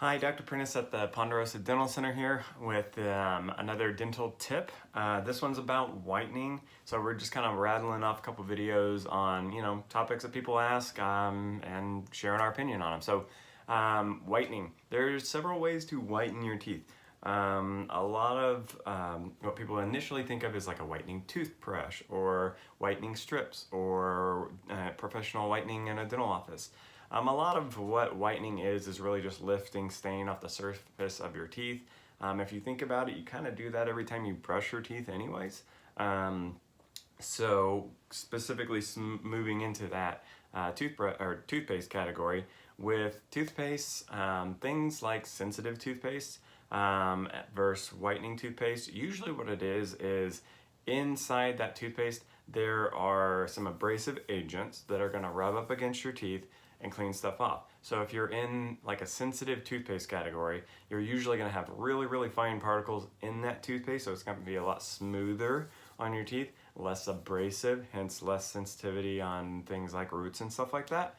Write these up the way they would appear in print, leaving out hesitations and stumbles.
Hi, Dr. Prentice at the Ponderosa Dental Center here with another dental tip. This one's about whitening. So we're just kind of rattling off a couple videos on, topics that people ask and sharing our opinion on them. So whitening, there's several ways to whiten your teeth. A lot of what people initially think of is like a whitening toothbrush or whitening strips or professional whitening in a dental office. A lot of what whitening is really just lifting stain off the surface of your teeth. If you think about it, you kind of do that every time you brush your teeth anyways. So specifically moving into that toothbrush or toothpaste category, with toothpaste, things like sensitive toothpaste versus whitening toothpaste, usually what it is inside that toothpaste there are some abrasive agents that are going to rub up against your teeth and clean stuff off. So if you're in like a sensitive toothpaste category, you're usually going to have really fine particles in that toothpaste, so it's going to be a lot smoother on your teeth, less abrasive, hence less sensitivity on things like roots and stuff like that.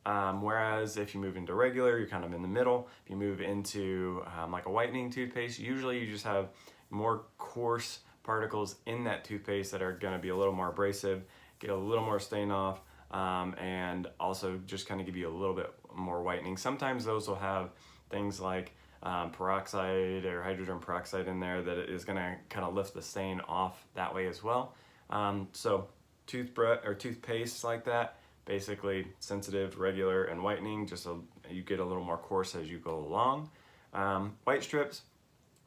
Whereas if you move into regular, you're kind of in the middle. If you move into like a whitening toothpaste, usually you just have more coarse particles in that toothpaste that are going to be a little more abrasive, get a little more stain off, and also just kind of give you a little bit more whitening. Sometimes those will have things like peroxide or hydrogen peroxide in there that is going to kind of lift the stain off that way as well. So toothbrush or toothpaste like that, basically sensitive, regular, and whitening, just so you get a little more coarse as you go along. White strips,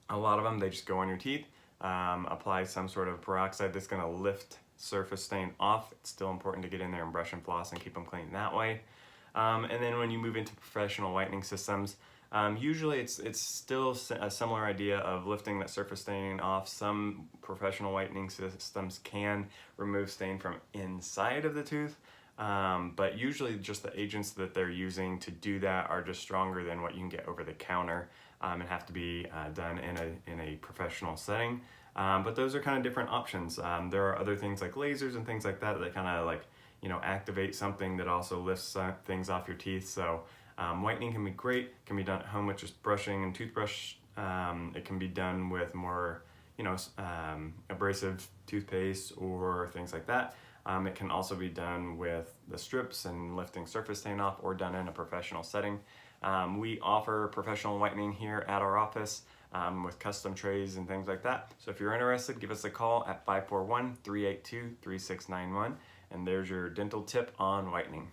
a lot of them, they just go on your teeth. Apply some sort of peroxide that's going to lift surface stain off. It's still important to get in there and brush and floss and keep them clean that way. And then when you move into professional whitening systems, usually it's still a similar idea of lifting that surface stain off. Some professional whitening systems can remove stain from inside of the tooth, but usually just the agents that they're using to do that are just stronger than what you can get over the counter and have to be done in a professional setting. But those are kind of different options. There are other things like lasers and things like that that kind of activate something that also lifts things off your teeth. So whitening can be great, can be done at home with just brushing and toothbrush. It can be done with more abrasive toothpaste or things like that. It can also be done with the strips and lifting surface stain off, or done in a professional setting. We offer professional whitening here at our office with custom trays and things like that. So if you're interested, give us a call at 541-382-3691, and there's your dental tip on whitening.